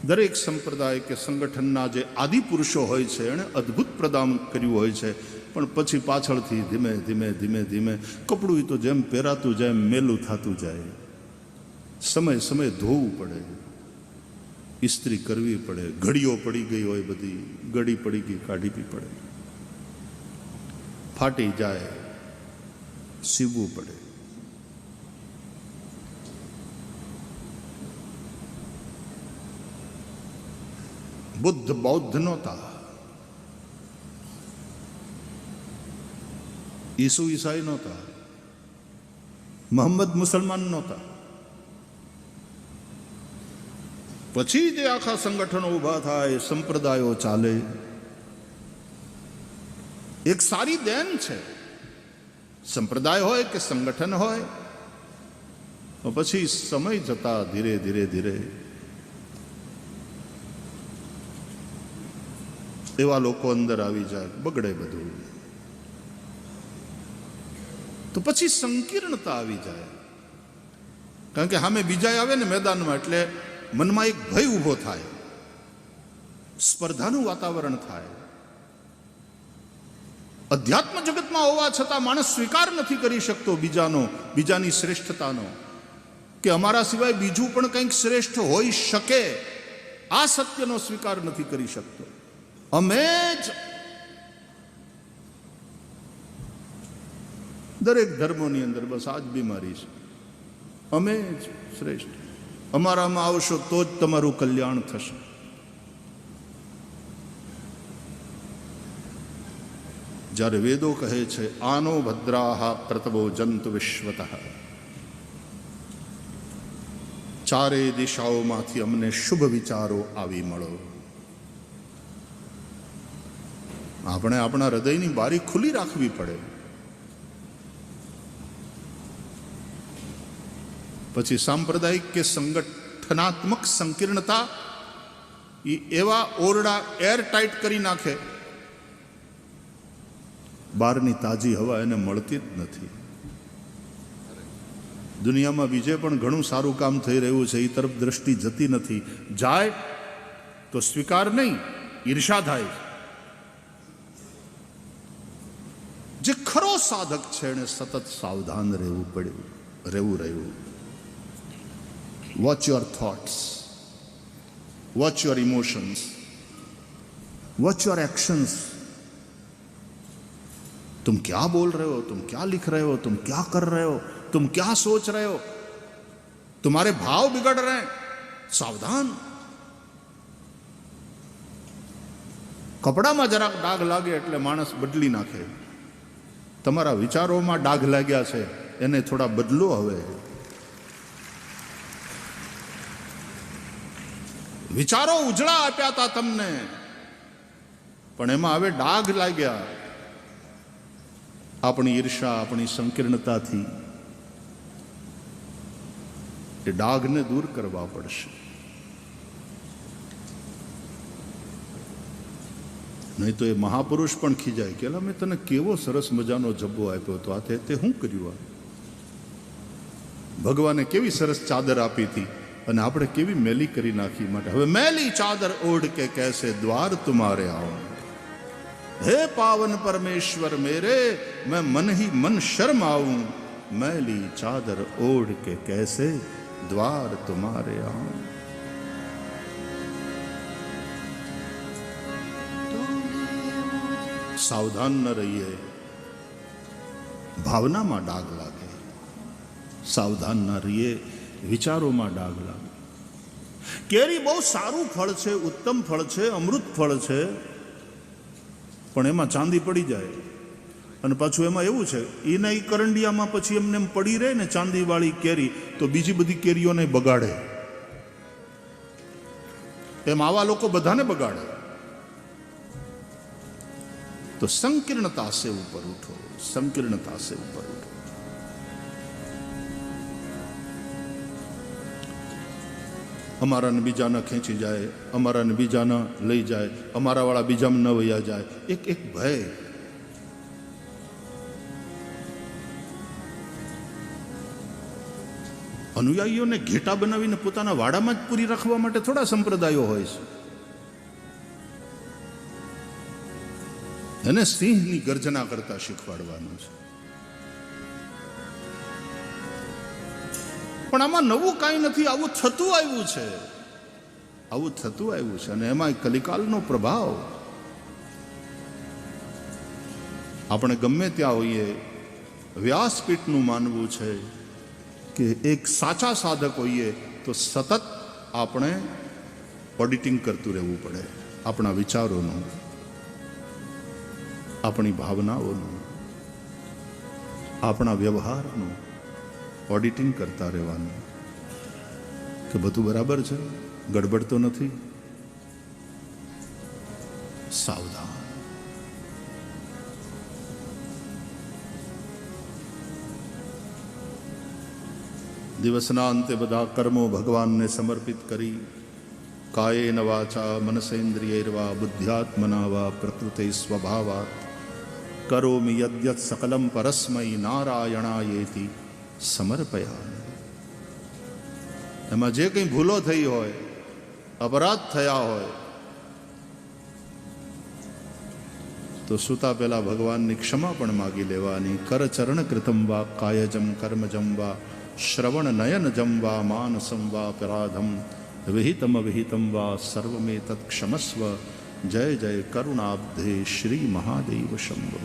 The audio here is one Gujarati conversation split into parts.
દરેક સંપ્રદાય કે સંગઠનના જે આદિપુરુષો હોય છે એણે અદ્ભુત પ્રદાન કર્યું હોય છે, પણ પછી પાછળથી ધીમે ધીમે ધીમે ધીમે કપડું તો જેમ પહેરાતું જાય એમ મેલું થતું જાય. સમય સમય ધોવું પડે, ઇસ્ત્રી કરવી પડે, ઘડીઓ પડી ગઈ હોય બધી ઘડી પડી ગઈ કાઢવી પડે, ફાટી જાય સીવવું પડે. બુદ્ધ બૌદ્ધ નહોતા, ઈસુ ઈસાઈ નહોતા, મોહમ્મદ મુસલમાન નહોતા. પછી જે આખા સંગઠનો ઊભા થાય, સંપ્રદાયો ચાલે, એક સારી દેન છે. સંપ્રદાય હોય કે સંગઠન હોય, પછી સમય જતા ધીરે ધીરે ધીરે એવા લોકો અંદર આવી જાય, બગડે બધું. તો પછી સંકીર્ણતા આવી જાય, કારણ કે સામે બીજા આવે ને મેદાનમાં, એટલે મનમાં એક ભય ઊભો થાય, સ્પર્ધાનું વાતાવરણ થાય. અધ્યાત્મ જગતમાં હોવા છતાં માણસ સ્વીકાર નથી કરી શકતો બીજાનો, બીજાની શ્રેષ્ઠતાનો, કે અમારા સિવાય બીજું પણ કંઈક શ્રેષ્ઠ હોઈ શકે. આ સત્યનો સ્વીકાર નથી કરી શકતો. અમે જ દરેક ધર્મોની અંદર બસ આ જ બીમારી છે, અમે જ શ્રેષ્ઠ, અમારામાં આવશો તો જ તમારું કલ્યાણ થશે. જ્યારે વેદો કહે છે આનો ભદ્રાહ પ્રતવો જંતુ વિશ્વતઃ, ચારે દિશાઓમાંથી અમને શુભ વિચારો આવી મળો. આપણે આપણા હૃદયની બારી ખુલ્લી રાખવી પડે. પછી સાંપ્રદાયિક કે સંગઠનાત્મક સંકીર્ણતા એ એવા ઓરડા એરટાઈટ કરી નાખે, બહારની તાજી હવા એને મળતી જ નથી. દુનિયામાં બીજે પણ ઘણું સારું કામ થઈ રહ્યું છે, એ તરફ દ્રષ્ટિ જતી નથી. જાય તો સ્વીકાર નહીં, ઈર્ષા થાય. જે ખરો સાધક છે એને સતત સાવધાન રહેવું પડ્યું, રહ્યું. Watch your thoughts, watch your emotions, watch your actions. तुम क्या बोल रहे हो, तुम क्या लिख रहे हो, तुम क्या कर रहे हो, तुम क्या सोच रहे हो, तुम्हारे भाव बिगड़ रहे हैं. सावधान. કપડામાં જરાક ડાઘ લાગે એટલે માણસ બદલી નાખે. તમારા વિચારોમાં ડાઘ લાગ્યા છે, એને થોડા બદલો. હવે વિચારો ઉજળા આપ્યા હતા તમને, પણ એમાં હવે ડાઘ લાગ્યા. આપણી ઈર્ષા, આપણી સંકીર્ણતાથી એ ડાઘને દૂર કરવા પડશે. નહીં તો એ મહાપુરુષ પણ ખીજાય કે મેં તને કેવો સરસ મજાનો જબ્બો આપ્યો હતો, આ તે શું કર્યું? ભગવાને કેવી સરસ ચાદર આપી હતી અને આપણે કેવી મેલી કરી નાખી. માટે હવે મેલી ચાદર ઓઢ કે कैसे द्वार तुम्हारे आओ, हे पावन परमेश्वर मेरे मैं मन ही मन शर्माऊं, मैली चादर ओढ़ के कैसे द्वार तुम्हारे आऊं. सावधान न रहिए, भावनाમાં ડાઘ લાગે. સાવધાન ન રહીએ, વિચારોમાં ડાઘ લાગે. કેરી બહુ સારું ફળ છે, ઉત્તમ ફળ છે, અમૃત ફળ છે, પણ એમાં ચાંદી પડી જાય. અને પાછું એમાં એવું છે, એના એ કરંડિયામાં પછી એમને એમ પડી રહે ને ચાંદીવાળી કેરી, તો બીજી બધી કેરીઓને બગાડે. એમ આવા લોકો બધાને બગાડે. तो संकीर्णता से ऊपर उठो, संकीर्णता से ऊपर उठो. અમારા ને બીજાના ખેંચી જાય, અમારા ને બીજાના લઈ જાય, અમારા વાળા બીજામાં ન વયા જાય. એક એક ભય. અનુયાયીઓને ઘેટા બનાવીને પોતાના વાડામાં જ પૂરી રાખવા માટે થોડા સંપ્રદાયો હોય છે. એને સિંહની ગર્જના કરતા શીખવાડવાનું છે. પણ આમાં નવું કાંઈ નથી, આવું થતું આવ્યું છે, આવું થતું આવ્યું છે. અને એમાં કલિકાલનો પ્રભાવ. આપણે ગમે ત્યાં હોઈએ, વ્યાસપીઠનું માનવું છે કે એક સાચા સાધક હોઈએ તો સતત આપણે ઓડિટિંગ કરતું રહેવું પડે. આપણા વિચારોનું, આપણી ભાવનાઓનું, આપણા વ્યવહારનું ઓડિટિંગ કરતા રહેવાનું કે બધું બરાબર છે, ગડબડ તો નથી. સાવધાન. દિવસના અંતે બધા કર્મો ભગવાનને સમર્પિત કરી કાયેન વાચા મનસેન્દ્રિયૈર્વા બુદ્ધ્યાત્મના વા પ્રકૃતે સ્વભાવાત કરોમિ યદ્યત સકલમ પરસ્મૈ નારાયણાયેતિ સમર્પયામિ. એમાં જે કંઈ ભૂલો થઈ હોય, અપરાધ થયા હોય, તો સૂતા પહેલા ભગવાનની ક્ષમા પણ માગી લેવાની. કરચરણ કૃતમ વા કાયજમ કર્મજમ વા શ્રવણ નયનજમ વા માનસમ વા અપરાધમ વિહિતમ વિહિતમ વા સર્વમે તત્ક્ષમસ્વ. જય જય કરુણાબ્ધે શ્રી મહાદેવ શંભો.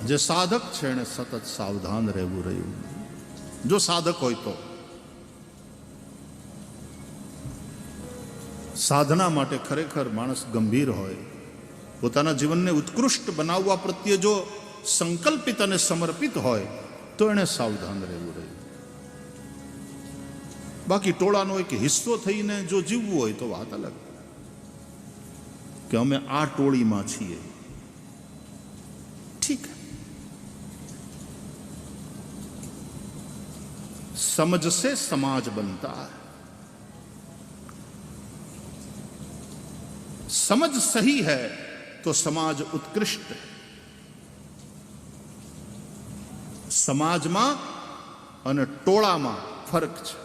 જે સાધક છે એને સતત સાવધાન રહેવું રહ્યું. જો સાધક હોય તો સાધના માટે ખરેખર માણસ ગંભીર હોય, પોતાના જીવનને ઉત્કૃષ્ટ બનાવવા પ્રત્યે જો સંકલ્પિત અને સમર્પિત હોય તો એને સાવધાન રહેવું રહ્યું. બાકી ટોળાનો એક હિસ્સો થઈને જો જીવવું હોય તો વાત અલગ, કે અમે આ ટોળીમાં છીએ, ઠીક. समझ से समाज बनता है. समझ सही है तो समाज उत्कृष्ट है. સમાજમાં અને ટોળામાં ફરક છે.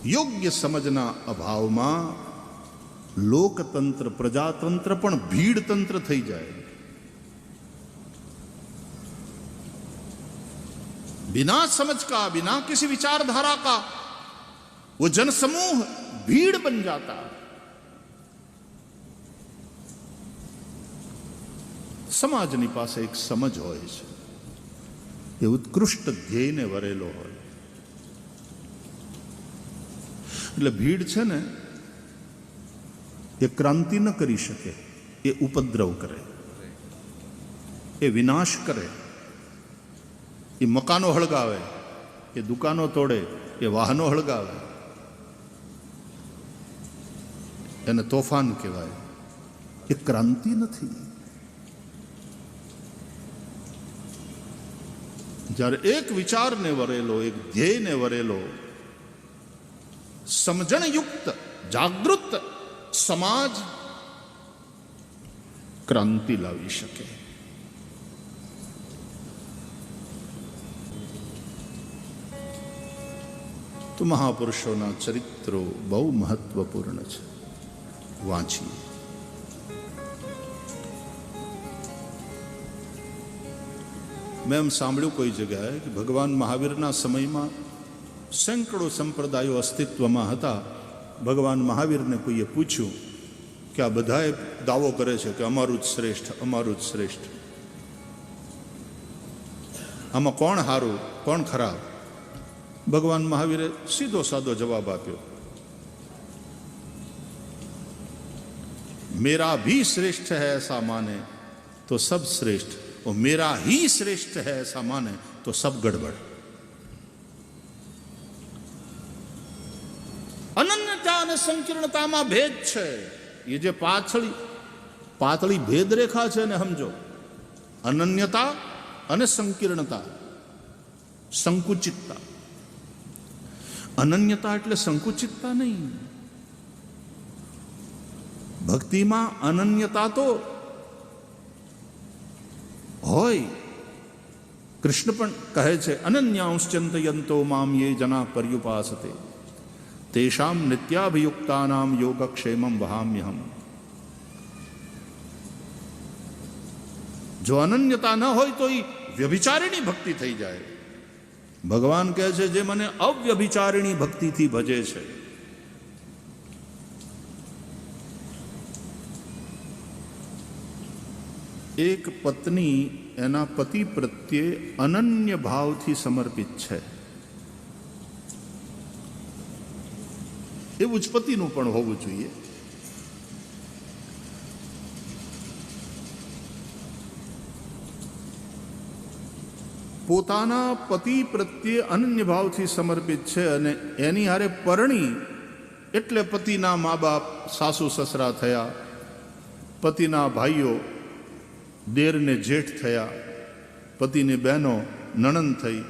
યોગ્ય સમજના અભાવમાં લોકતંત્ર, પ્રજાતંત્ર પણ ભીડતંત્ર થઈ જાય. बिना समझ का, बिना किसी विचारधारा का वो जनसमूह भीड़ बन जाता. સમાજની પાસે એક સમજ હોય છે, એ ઉત્કૃષ્ટ ધ્યેયને વરેલો હોય. એટલે ભીડ છે ને એ ક્રાંતિ ન કરી શકે, એ ઉપદ્રવ કરે, એ વિનાશ કરે, એ મકાનો હળગાવે, એ દુકાનો તોડે, એ વાહનો હળગાવે, એને તોફાન કહેવાય. એ ક્રાંતિ નથી. જ્યારે એક વિચારને વરેલો, એક ધ્યેયને વરેલો સમજણયુક્ત જાગૃત સમાજ ક્રાંતિ લાવી શકે. તો મહાપુરુષોના ચરિત્રો બહુ મહત્વપૂર્ણ છે, વાંચીએ. મેં એમ સાંભળ્યું કોઈ જગ્યાએ કે ભગવાન મહાવીરના સમયમાં સેંકડો સંપ્રદાયો અસ્તિત્વમાં હતા. ભગવાન મહાવીરને કોઈએ પૂછ્યું કે આ બધાએ દાવો કરે છે કે અમારું જ શ્રેષ્ઠ, અમારું જ શ્રેષ્ઠ, આમાં કોણ સારું કોણ ખરાબ? ભગવાન મહાવીરે સીધો સાદો જવાબ આપ્યો, मेरा भी श्रेष्ठ है ऐसा माने तो सब श्रेष्ठ, और मेरा ही श्रेष्ठ है ऐसा माने तो सब गड़बड़. અનન્યતા અને સંકીર્ણતામાં ભેદ છે. એ જે પાતળી ભેદ રેખા છે ને સમજો, અનન્યતા અને સંકીર્ણતા, સંકુચિતતા. અનન્યતા એટલે સંકુચિતતા નહીં. ભક્તિમાં અનન્યતા તો હોય. કૃષ્ણ પણ કહે છે, અનન્યાંશ્ચિંતયંતો મામ યે જના પર્યુપાસતે તેષામ નિત્યાભિયુક્તાનામ યોગક્ષેમમ વહામ્યહમ. જો અનન્યતા ન હોય તો એ વ્યભિચારિણી ભક્તિ થઈ જાય. ભગવાન કહે છે, જે મને અવ્યભિચારિણી ભક્તિથી ભજે છે, એક પત્ની એના પતિ પ્રત્યે અનન્ય ભાવથી સમર્પિત છે, એવું જ પતિનું પણ હોવું જોઈએ. પોતાના પતિ પ્રત્યે અનન્ય ભાવથી સમર્પિત છે અને એની હારે પરણી એટલે પતિના મા બાપ સાસુ સસરા થયા, પતિના ભાઈઓ દેરને જેઠ થયા, પતિની બહેનો નણંદ થઈ,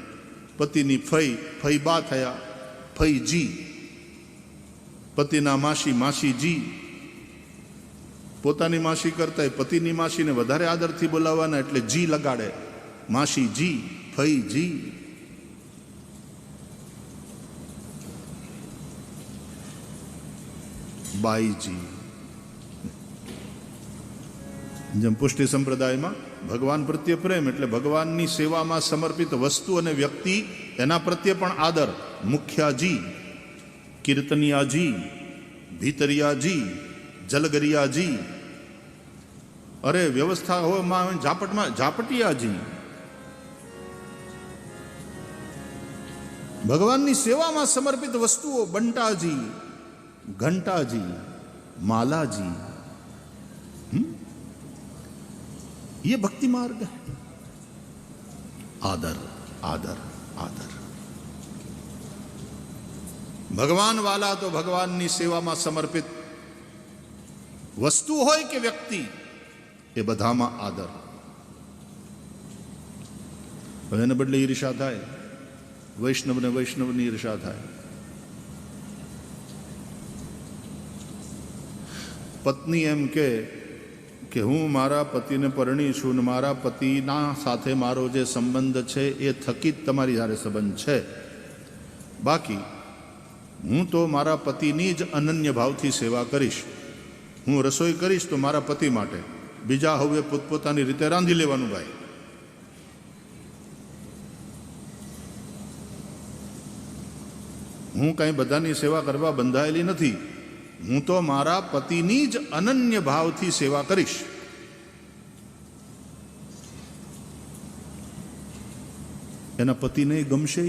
પતિની ફઈબા થયા, ફઈજી, પતિના માસી માસીજી. પોતાની માસી કરતા પતિની માસીને વધારે આદરથી બોલાવવાના એટલે જી લગાડે, માસીજી, ફઈજી. બાઈજી. જેમ પુષ્ટિ સંપ્રદાયમાં ભગવાન પ્રત્યે પ્રેમ એટલે ભગવાનની સેવામાં સમર્પિત વસ્તુ અને વ્યક્તિ, એના પ્રત્યે પણ આદર. મુખ્યાજી, કીર્તનિયાજી, ભીતરિયાજી, જલગરિયાજી. અરે વ્યવસ્થા હોય ઝાપટમાં ઝાપટિયાજી. ભગવાનની સેવામાં સમર્પિત વસ્તુઓ બંટાજી, ઘંટાજી, માલાજી. ये भक्ति मार्ग है. आदर आदर आदर. भगवान वाला तो भगवानની સેવામાં સમર્પિત વસ્તુ હોય કે વ્યક્તિ, એ બધામાં આદર. હવે એને બદલે ઈર્ષા થાય, વૈષ્ણવને વૈષ્ણવની ઈર્ષા થાય. પત્ની એમ કે હું મારા પતિને પરણી છું ને મારા પતિના સાથે મારો જે સંબંધ છે એ થકી જ તમારી સાથે સંબંધ છે, બાકી હું તો મારા પતિની જ અનન્ય ભાવથી સેવા કરીશ. હું રસોઈ કરીશ તો મારા પતિ માટે, બીજા હવે પોતપોતાની રીતે રાંધી લેવાનું. ભાઈ, હું કંઈ બધાની સેવા કરવા બંધાયેલી નથી. હું તો મારા પતિની જ અનન્ય ભાવથી સેવા કરીશ. એના પતિને ગમશે.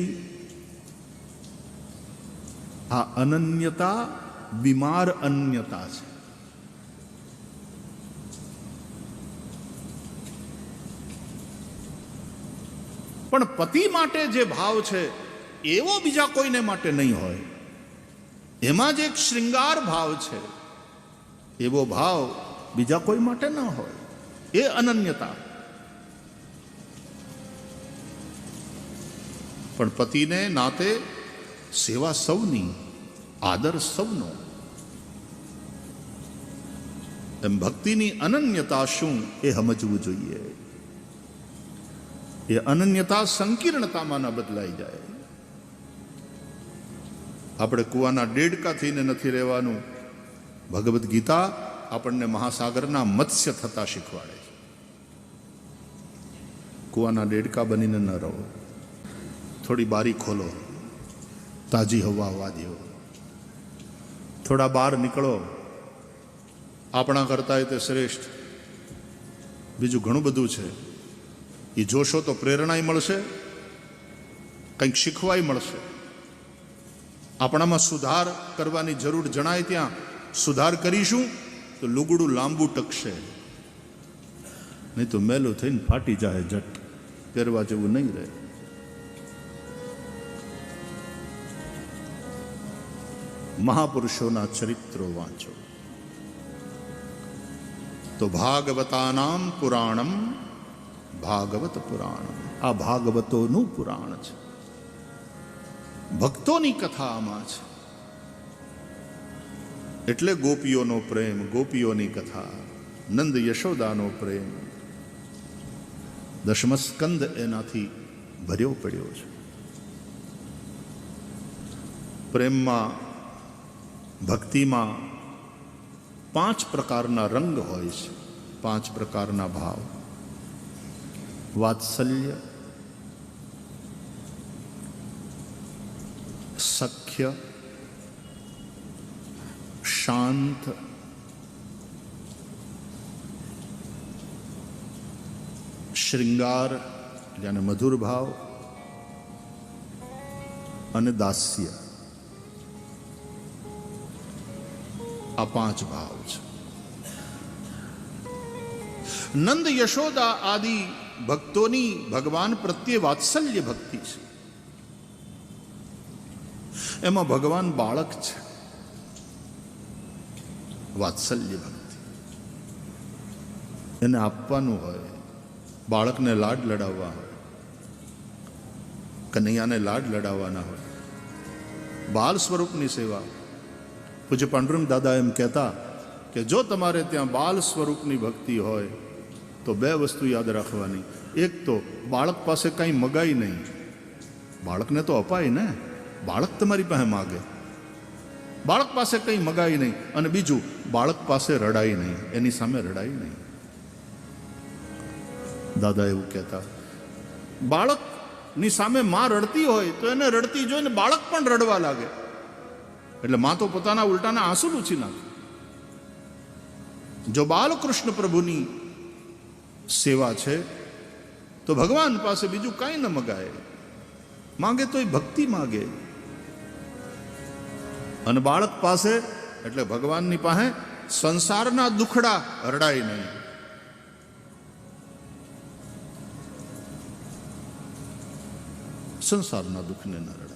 આ અનન્યતા બીમાર અન્યતા છે. પણ પતિ માટે જે ભાવ છે એવો બીજા કોઈને માટે નહીં હોય. એમાં જે એક શ્રૃંગાર ભાવ છે એવો ભાવ બીજા કોઈ માટે ન હોય. એ અનન્યતા. પણ પતિને નાતે સેવા સૌની, આદર સૌનો. એમ ભક્તિની અનન્યતા શું એ સમજવું જોઈએ. એ અનન્યતા સંકીર્ણતામાં ન બદલાઈ જાય. આપણે કૂવાના ડેડકા થઈને નથી રહેવાનું. ભગવદ્ ગીતા આપણને મહાસાગરના મત્સ્ય થતા શીખવાડે છે. કૂવાના ડેડકા બનીને ન રહો. થોડી બારી ખોલો, તાજી હવા આવવા દો, થોડા બહાર નીકળો. આપણા કરતા તે શ્રેષ્ઠ બીજું ઘણું બધું છે. એ જોશો તો પ્રેરણાય મળશે, કંઈક શીખવાય મળશે. આપણામાં સુધાર કરવાની જરૂર જણાય ત્યાં સુધાર કરીશું તો લુગડું લાંબુ ટકશે, નહીં તો મેલું થઈને ફાટી જાય, જટ પહેરવા જેવું નહીં રહે. મહાપુરુષોના ચરિત્રો વાંચો તો ભાગવતાનામ પુરાણમ, ભાગવત પુરાણમ. આ ભાગવતોનું પુરાણ છે. ભક્તોની કથા આમાં છે. એટલે ગોપીઓનો પ્રેમ, ગોપીઓની કથા, નંદ યશોદાનો પ્રેમ, દશમસ્કંદ એનાથી ભર્યો પડ્યો છે. પ્રેમમાં, ભક્તિમાં 5 પ્રકારના રંગ હોય છે, 5 પ્રકારના ભાવ. વાત્સલ્ય, સખ્ય, શાંત, શ્રૃંગાર yani મધુર ભાવ, અને દાસ્ય. આ 5 ભાવ છે. નંદ યશોદા આદિ ભક્તોની ભગવાન પ્રત્યે વાત્સલ્ય ભક્તિ છે. એમાં ભગવાન બાળક છે. વાત્સલ્ય ભક્તિ એને આપવાનું હોય, બાળકને લાડ લડાવવા હોય, કનૈયાને લાડ લડાવવાના હોય, બાલ સ્વરૂપની સેવા. પૂજ્ય પાંડુરંગ દાદા એમ કહેતા કે જો તમારે ત્યાં બાલ સ્વરૂપની ભક્તિ હોય તો 2 વસ્તુ યાદ રાખવાની. એક તો બાળક પાસે કંઈ મગાય નહીં, બાળકને તો અપાય ને, બાળક તમારી પાસે માગે, બાળક પાસે કંઈ મગાય નહીં. અને બીજું, બાળક પાસે રડાય નહીં, એની સામે રડાય નહીં. દાદા એવું કહેતા, બાળકની સામે માં રડતી હોય તો એને રડતી જોઈને બાળક પણ રડવા લાગે, એટલે માં તો પોતાના ઉલટાના આંસુ લૂછી નાખે. જો બાલકૃષ્ણ પ્રભુની સેવા છે તો ભગવાન પાસે બીજું કાંઈ ન મગાય, માગે તો એ ભક્તિ માગે. અને બાળક પાસે એટલે ભગવાનની પાસે સંસારના દુખડા રડાય નહીં. સંસારના દુઃખને ન રડાય.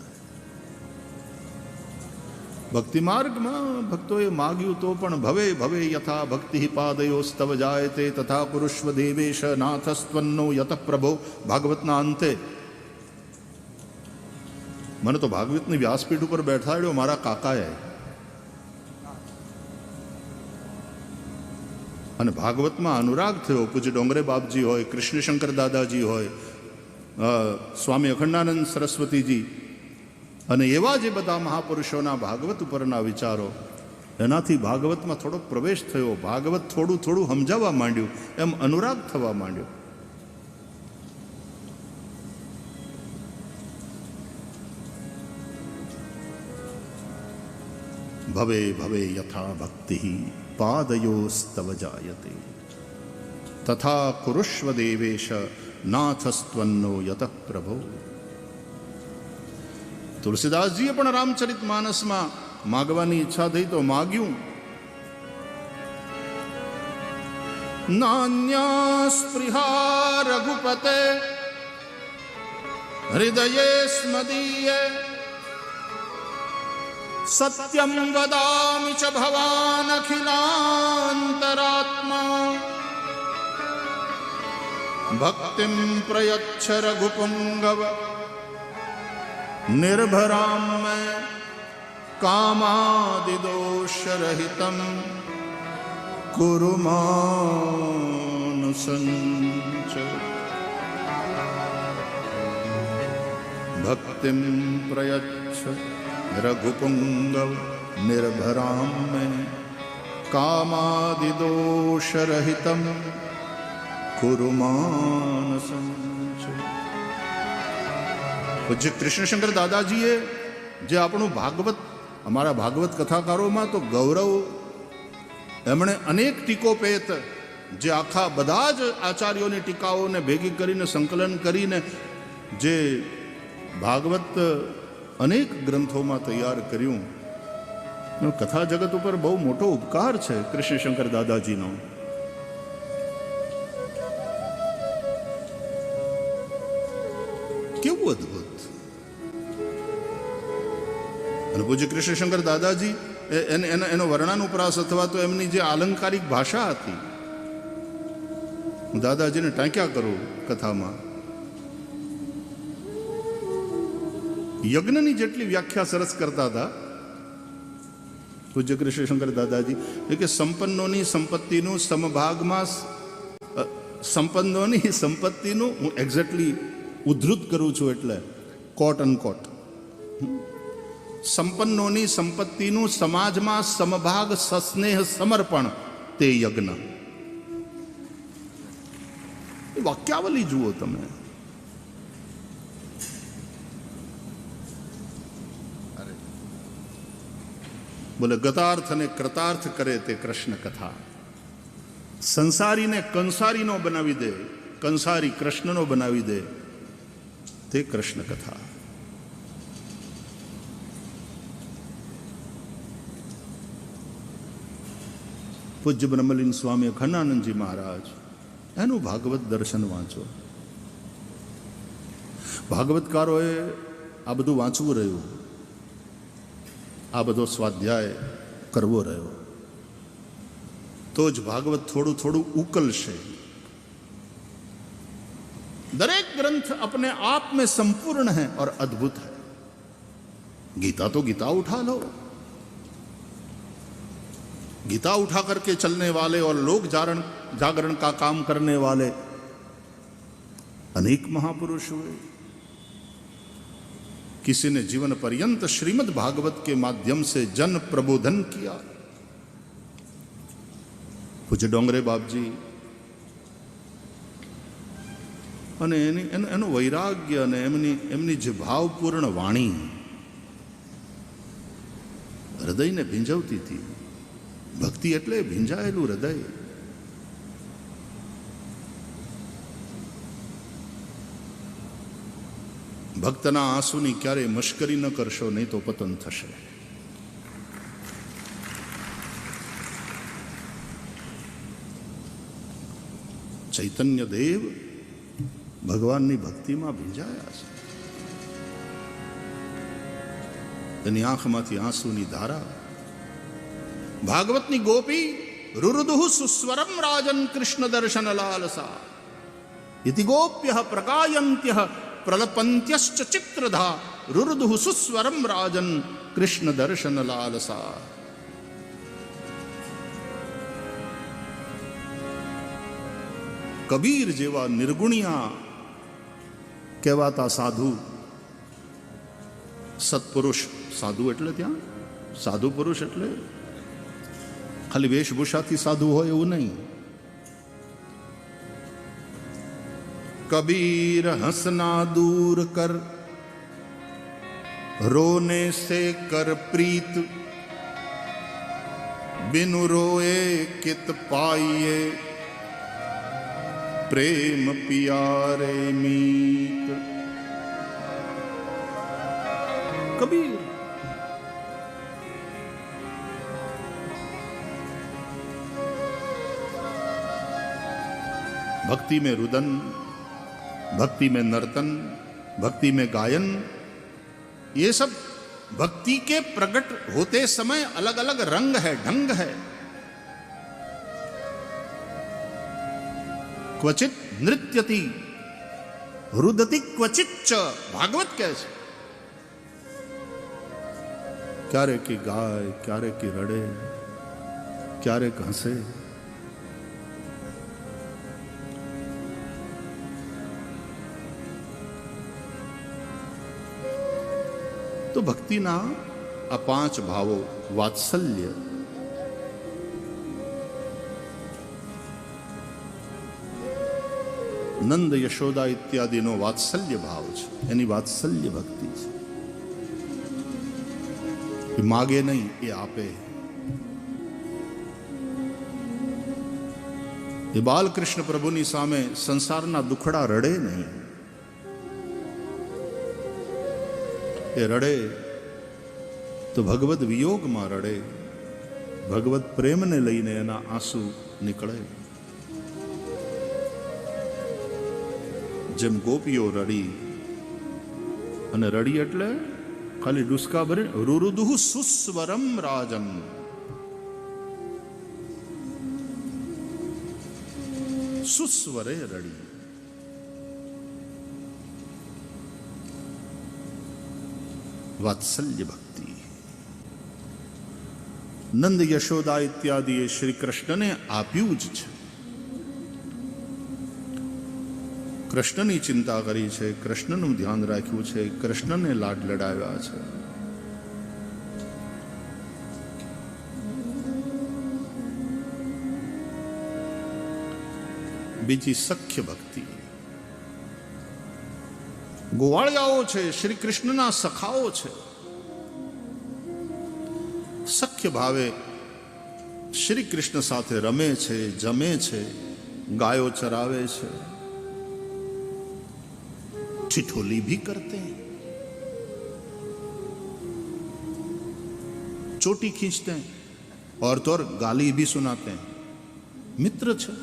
ભક્તિ માર્ગમાં ભક્તોએ માગ્યું તો પણ ભવે ભવે યથા ભક્તિ પાદયો સ્તવ જાયતે તથા કુરુષ્વ દેવેશ નાથસ્ત્વન્નો યત પ્રભો. ભાગવતના અંતે મને તો ભાગવતની વ્યાસપીઠ ઉપર બેઠાડ્યો મારા કાકાએ, અને ભાગવતમાં અનુરાગ થયો. પૂજ્ય ડોંગરે બાપજી હોય, કૃષ્ણશંકર દાદાજી હોય, સ્વામી અખંડાનંદ સરસ્વતીજી, અને એવા જે બધા મહાપુરુષોના ભાગવત ઉપરના વિચારો, એનાથી ભાગવતમાં થોડો પ્રવેશ થયો. ભાગવત થોડું થોડું સમજાવવા માંડ્યું, એમ અનુરાગ થવા માંડ્યો. ભવે ભવે યથા ભક્તિ પાદયોસ્તવ જાયતે તથા કુરુષ્વ દેવેશ નાથસ્ત્વન્નો યત પ્રભો. તુલસીદાસજીએ પણ રામચરિત માનસમાં માગવાની ઈચ્છા થઈ તો માગ્યું. નાન્યા સ્પૃહા રઘુપતે હૃદયે સ્મદીયે સત્યમ વદામિ ચ ભવાન અખિલાંતરાત્મા ભક્તિમ પ્રયચ્છ રઘુપુંગવ નિર્ભરામ કામાદિદોષરહિતમ કુરુ માનુસંચ. ભક્તિમ પ્રયચ્છ રઘુપુંગવ નિર્ભરામ કામાદિદોષરહિતમ કુરુ માનુસંચ. પૂજ્ય કૃષ્ણશંકર દાદાજીએ જે આપણું ભાગવત, અમારા ભાગવત કથાકારોમાં તો ગૌરવ, એમણે અનેક ટીકોપેત, જે આખા બધા જ આચાર્યોની ટીકાઓને ભેગી કરીને સંકલન કરીને જે ભાગવત અનેક ગ્રંથોમાં તૈયાર કર્યું, કથા જગત ઉપર બહુ મોટો ઉપકાર છે કૃષ્ણશંકર દાદાજીનો. કેવું અદભુત. અને પૂજ્ય કૃષ્ણશંકર દાદાજી એનો વર્ણાનુપ્રાસ અથવા તો એમની જે આલંકારિક ભાષા હતી, હું દાદાજીને ટાંક્યા કરું કથામાં. યજ્ઞની જેટલી વ્યાખ્યા સરસ કરતા હતા પૂજ્ય કૃષ્ણશંકર દાદાજી કે સંપન્નોની સંપત્તિનું સમભાગમાં સંપન્નોની સંપત્તિનું હું એક્ઝેક્ટલી ઉદ્ધૃત કરું છું એટલે કોટ અન કોટ સંપન્નોની સંપત્તિનું સમાજમાં સમભાગ સસ્નેહ સમર્પણ તે યજ્ઞ. વાક્યાવલી જુઓ તમે. બોલે ગતાર્થ અને કૃતાર્થ કરે તે કૃષ્ણ કથા. સંસારીને કંસારીનો બનાવી દે, કંસારી કૃષ્ણનો બનાવી દે તે કૃષ્ણ કથા. પૂજ્ય બ્રહ્મલીન સ્વામી અખંડાનંદજી મહારાજ એનું ભાગવત દર્શન વાંચો. ભાગવતકારોએ આ બધું વાંચવું રહ્યું, આ બધો સ્વાધ્યાય કરવો રહ્યો તો જ ભાગવત થોડું થોડું ઉકલશે. દરેક ગ્રંથ अपने आप में संपूर्ण है और अद्भुत है. गीता तो गीता उठा लो, गीता उठा करके चलने वाले और लोक जागरण का काम करने वाले अनेक महापुरुष हुए. किसी ने जीवन पर्यंत श्रीमद् भागवत के माध्यम से जन प्रबोधन किया. पूज्य डोंगरे बापजी અને એનું વૈરાગ્ય અને એમની જે ભાવપૂર્ણ વાણી હૃદયને ભીંજવતી હતી. ભક્તિ એટલે ભીંજાયેલું હૃદય. ભક્તના આંસુની ક્યારેય મશ્કરી ન કરશો, નહીં તો પતન થશે. ચૈતન્ય દેવ ભગવાનની ભક્તિમાં ભીંજાયા છે. એની આંખમાંથી આંસુની ધારા. ભાગવતની ગોપી રુરુદુઃ સુસ્વરમ રાજન કૃષ્ણ દર્શન લાલસા ઇતિ ગોપ્યઃ પ્રગાયન્ત્યઃ પ્રલપંત્યશ્ચ ચિત્રધા રુરુદુઃ સુસ્વરમ રાજન કૃષ્ણ દર્શન લાલસા. કબીર જેવા નિર્ગુણિયા કહેવાતા સાધુ, સત્પુરુષ. સાધુ એટલે ત્યાં સાધુ પુરુષ એટલે ખાલી વેશભૂષાથી સાધુ હોય એવું નહીં. કબીર હસના દૂર કર રોને સે કર પ્રીત બિનુ રોએ કિત પાઈએ પ્રેમ પિયારે મીત. કબીર भक्ति में रुदन, भक्ति में नर्तन, भक्ति में गायन, ये सब भक्ति के प्रकट होते समय अलग अलग रंग है, ढंग है. क्वचित नृत्यति रुदति क्वचित च. भागवत कैसे क्यारे की गाय, क्यारे की रड़े, क्यारे हंसे. तो भक्तिना आ 5 भावो वात्सल्य, नंद यशोदा इत्यादि नो वात्सल्य भाव है. एनी वात्सल्य भक्ति है. ये मागे नहीं, ये आपे. ये बालकृष्ण प्रभुनी सामे संसारना दुखड़ा रड़े नहीं. એ રડે તો ભગવદ વિયોગમાં રડે, ભગવત પ્રેમને લઈને એના આંસુ નીકળે. જેમ ગોપીઓ રડી, અને રડી એટલે ખાલી ડુસકા ભરે. રુરુદુઃ સુસ્વરમ રાજન, સુસ્વરે રડી. वात्सल्य भक्ति. નંદ યશોદા ઇત્યાદિએ શ્રી કૃષ્ણને આપ્યું જ છે. કૃષ્ણની ચિંતા કરી છે, કૃષ્ણનું ધ્યાન રાખ્યું છે, કૃષ્ણને લાડ લડાવ્યા છે. બીજી સખ્ય ભક્તિ. ગોવાળિયાઓ છે, શ્રી કૃષ્ણના સખાઓ છે. સખ્ય ભાવે શ્રી કૃષ્ણ સાથે રમે છે, જમે છે, ગાયો ચરાવે છે, ठिठोली भी करते हैं, चोटी खींचते हैं और तो और गाली भी सुनाते हैं. मित्र छे.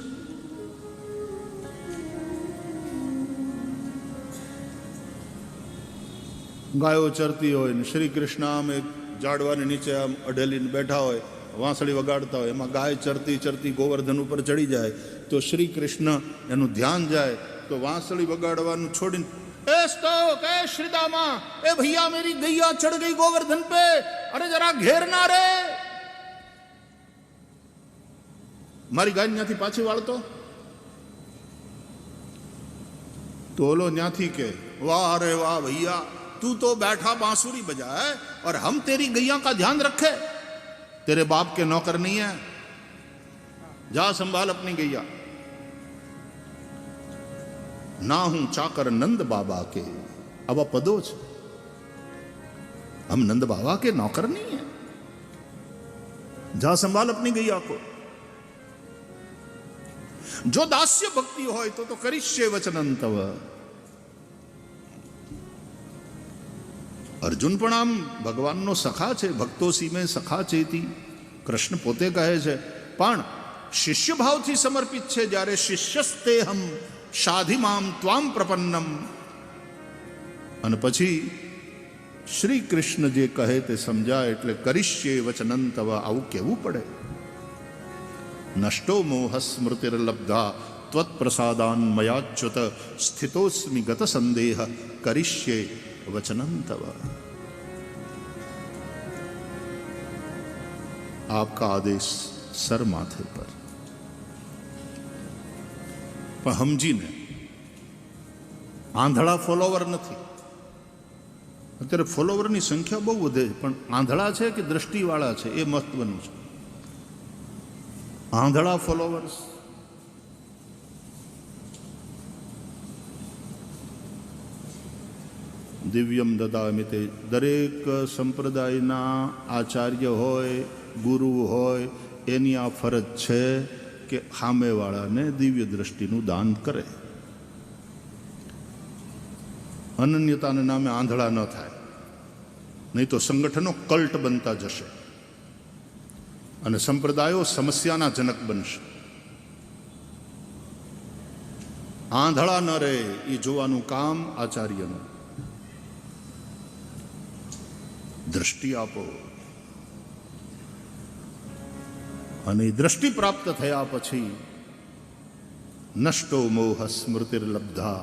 गायो चरती हो, श्री कृष्ण आम एक जाड़वानी नीचे आम अढेली बैठा हो, वांसળી વગાડતા હોય, એમાં ગાય ચરતી ચરતી ગોવર્ધન ઉપર ચડી જાય તો શ્રી કૃષ્ણ એનું ધ્યાન જાય તો વાંસળી વગાડવાનું છોડીને श्रीदामा ए भैया मेरी गैया चढ़ गई गोवर्धन पे, अरे जरा घेरना रे, मारी गाय न्याथी पाछी वाळतो तो ओलो न्याथी के वाह रे वाह भैया, तू तो बैठा बांसुरी बजाए और हम तेरी गैया का ध्यान रखे, तेरे बाप के नौकर नहीं है, जा संभाल अपनी गैया. ना हूं चाकर नंद बाबा के, अब पदो छ, हम नंद बाबा के नौकर नहीं है, जा संभाल अपनी गैया को. जो दास्य भक्ति हो तो करिष्ये वचनं तव. अर्जुन पण आम भगवान नो सखा छे, भक्तो सीमे सखा चेती कृष्ण पोते कहे छे, पण शिष्य भाव थी समर्पित छे. ज्यारे शिष्यस्ते हम शाधिमाम त्वाम प्रपन्नम, અને પછી શ્રી કૃષ્ણ જે કહે તે સમજાય એટલે કરિષ્યે વચનં તવ, આવું કહેવું પડે. નષ્ટો મોહ સ્મૃતિર્લબ્ધા ત્વત્પ્રસાદાન મયાચ્યુત, સ્થિતોસ્મિ ગત સંદેહ કરિષ્યે વચનં તવ. आपका आदेश सर माथे पर. પણ સમજીને, આંધળા ફોલોવર નથી. અત્યારે ફોલોવરની સંખ્યા બહુ વધે છે, પણ આંધળા છે કે દ્રષ્ટિવાળા છે એ મહત્વનું છે. આંધળા ફોલોવર્સ દિવ્યમ દદામિ તે, દરેક સંપ્રદાયના આચાર્ય હોય, ગુરુ હોય, એની આ ફરજ છે કે સામેવાળાને દિવ્ય દ્રષ્ટિનું દાન કરે. અનન્યતાના નામે આંધળા ન થાય, નહીં તો સંગઠનો કલ્ટ બનતા જશે અને સંપ્રદાયો સમસ્યાના જનક બનશે. આંધળા ન રહે એ જોવાનું કામ આચાર્યનું. દ્રષ્ટિ આપો, અને દ્રષ્ટિ પ્રાપ્ત થયા પછી નષ્ટો મોહ સ્મૃતિર્લબ્ધા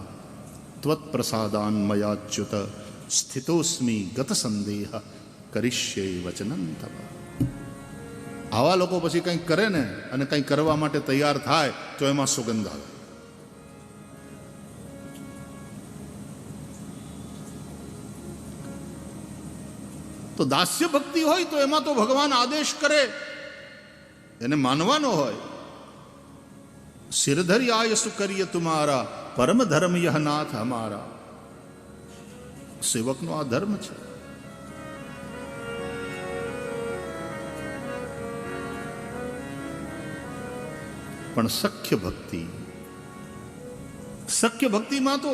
ત્વત્પ્રસાદાન મયાચ્યુત, સ્થિતોસ્મિ ગત સંદેહ કરિષ્યે વચનં તવ. આવા લોકો પછી કંઈક કરે ને અને કંઈક કરવા માટે તૈયાર થાય તો એમાં સુગંધ આવે. તો દાસ્ય ભક્તિ હોય તો એમાં તો ભગવાન આદેશ કરે એને માનવાનો હોય. સિરધરી આયસુ કરીએ તુમારા, પરમ ધર્મ યહ નાથ હમારા. સેવકનો આ ધર્મ છે. પણ સખ્ય ભક્તિ, સખ્ય ભક્તિમાં તો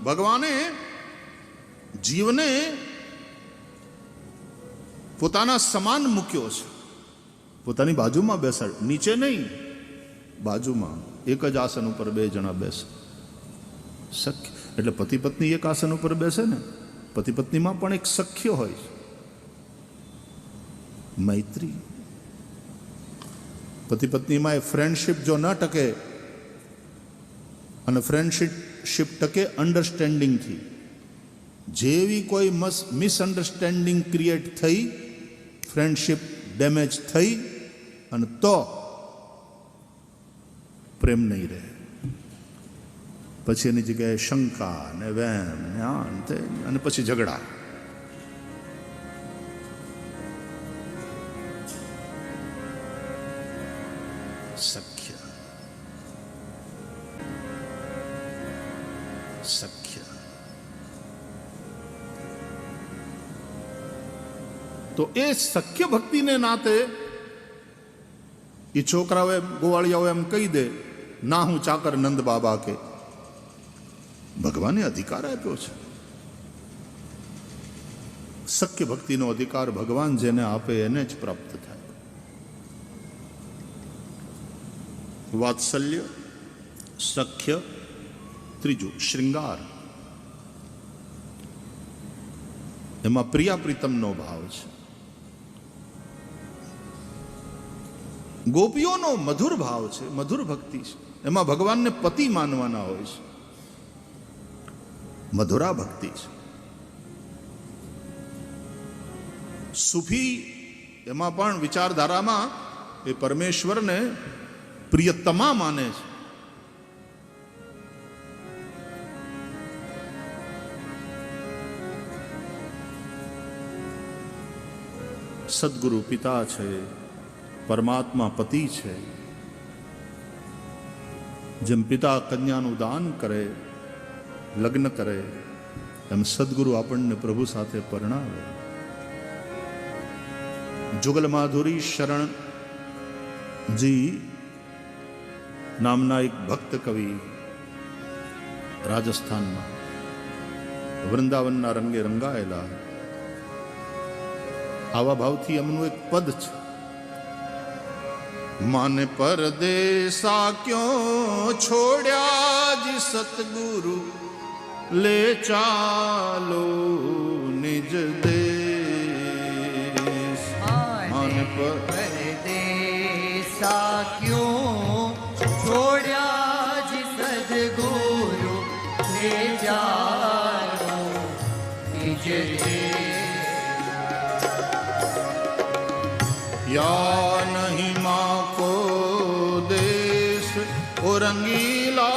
ભગવાને જીવને પોતાના સમાન મૂક્યો છે. પોતાની બાજુમાં બેસાડ, નીચે નહીં, બાજુમાં એક જ આસન ઉપર બે જણા બેસે. સખ્ય એટલે પતિ પત્ની એક આસન ઉપર બેસે ને, પતિ પત્નીમાં પણ એક સખ્ય હોય છે, મૈત્રી. પતિ પત્નીમાં એ ફ્રેન્ડશિપ જો ન ટકે, અને ફ્રેન્ડશિપ ટકે અન્ડરસ્ટેન્ડિંગથી. જેવી કોઈ મિસઅન્ડરસ્ટેન્ડિંગ ક્રિએટ થઈ, ફ્રેન્ડશિપ ડેમેજ થઈ અને તો પ્રેમ નહીં રહે. પછી એની જગ્યાએ શંકા ને વેમ ને આ ને તે અને પછી ઝઘડા. સખ્ય સખ્ય તો એ સખ્ય ભક્તિને નાતે એ છોકરાઓ ગોવાળિયાઓ એમ કહી દે, ના હું ચાકર નંદ બાબા કે. ભગવાને અધિકાર આપ્યો છે. સખ્ય ભક્તિનો અધિકાર ભગવાન જેને આપે એને જ પ્રાપ્ત થાય. વાત્સલ્ય, સખ્ય, ત્રીજું શૃંગાર. એમાં પ્રિયા પ્રીતમનો ભાવ છે. ગોપીઓનો મધુર ભાવ છે, મધુર ભક્તિ છે. એમાં ભગવાનને પતિ માનવાના હોય છે. મધુરા ભક્તિ છે. સુફી એમાં પણ વિચારધારામાં એ પરમેશ્વરને પ્રિયતમા માને છે. સદગુરુ પિતા છે, પરમાત્મા પતિ છે. જેમ પિતા કન્યાનું દાન કરે, લગ્ન કરે, એમ સદગુરુ આપણને પ્રભુ સાથે પરણાવે. જુગલ માધુરી શરણજી નામના એક ભક્ત કવિ રાજસ્થાનમાં વૃંદાવનના રંગે રંગાયેલા. આવા ભાવથી એમનું એક પદ છે, માને પરદેસા ક્યો છોડ્યા જી સતગુરુ, લે ચાલો નિજ દેશ. માને પરદેસા ક્યો છોડ્યા જી સદગુરુ, લે ચાલો નિજ દેશ. યા નહીં માँ को देश ओ रंगीला,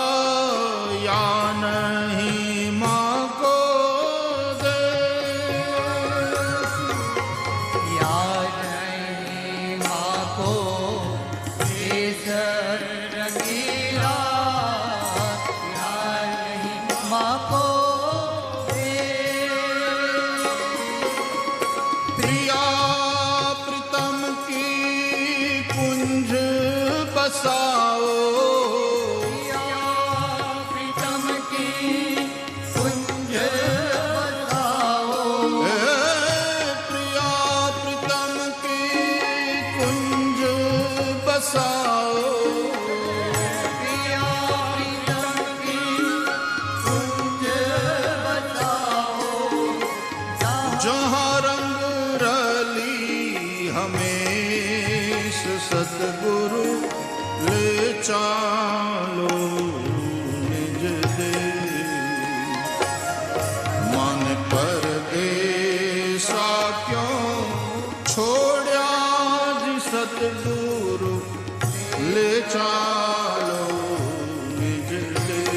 या नहीं माँ को देश. या नहीं माँ को देश रंगीला, या नहीं माँ को देश. प्रिया प्रीतम की कुंज बसाओ, प्रीतम की कुंज बसाओ. प्रिया प्रीतम की कुंज बसाओ. प्रिया प्रीतम की कुंज बसाओ. जहाँ रंग रली हमेश सतगुरु, ले चालो निज देश. मन परदेसा क्यों छोड़्या जी सतगुरु, ले चालो निज देश.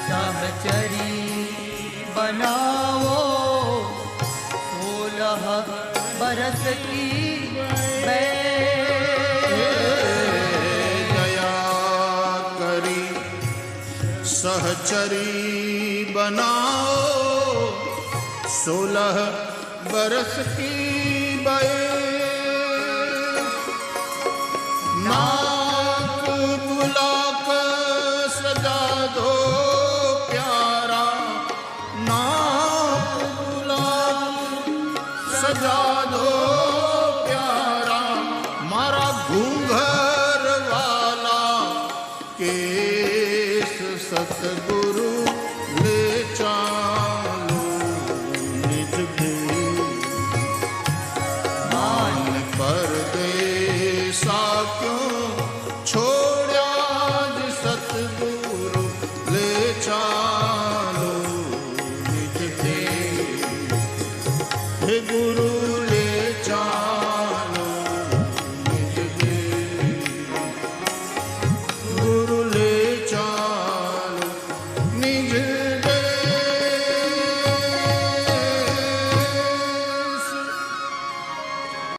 सहचरी बनाओ 16 बरस की दया करी सहचरी बनाओ, 16 बरस की बये. नाक बुलाक सजा दो प्यारा, नाक बुलाक सजा दो प्यारा. मारा घूंघर वाला गुरु ले जा